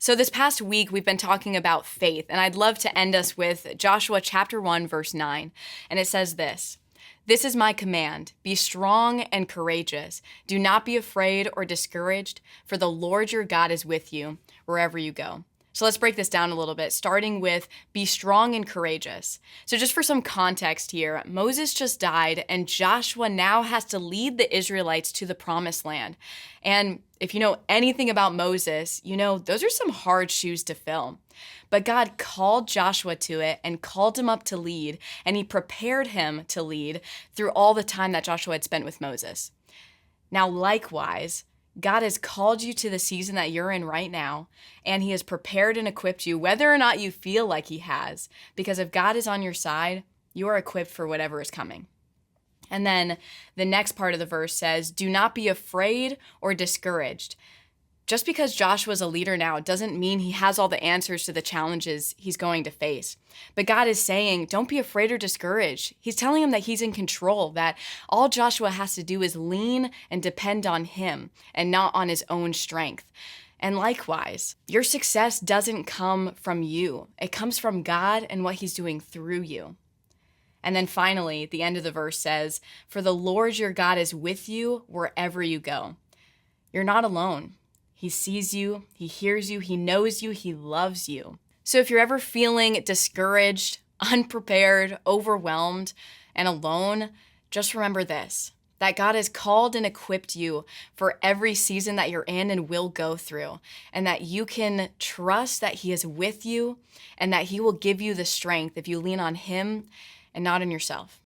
So this past week, we've been talking about faith, and I'd love to end us with Joshua chapter 1, verse 9. And it says this: "This is my command, be strong and courageous. Do not be afraid or discouraged, for the Lord your God is with you wherever you go." So let's break this down a little bit, starting with be strong and courageous. So just for some context here, Moses just died, and Joshua now has to lead the Israelites to the promised land. And if you know anything about Moses, you know those are some hard shoes to fill. But God called Joshua to it and called him up to lead, and he prepared him to lead through all the time that Joshua had spent with Moses. Now, likewise, God has called you to the season that you're in right now, and he has prepared and equipped you, whether or not you feel like he has, because if God is on your side, you are equipped for whatever is coming. And then the next part of the verse says, "Do not be afraid or discouraged." Just because Joshua's a leader now doesn't mean he has all the answers to the challenges he's going to face. But God is saying, don't be afraid or discouraged. He's telling him that he's in control, that all Joshua has to do is lean and depend on him and not on his own strength. And likewise, your success doesn't come from you. It comes from God and what he's doing through you. And then finally, the end of the verse says, "For the Lord your God is with you wherever you go." You're not alone. He sees you, he hears you, he knows you, he loves you. So if you're ever feeling discouraged, unprepared, overwhelmed, and alone, just remember this: that God has called and equipped you for every season that you're in and will go through, and that you can trust that he is with you and that he will give you the strength if you lean on him and not on yourself.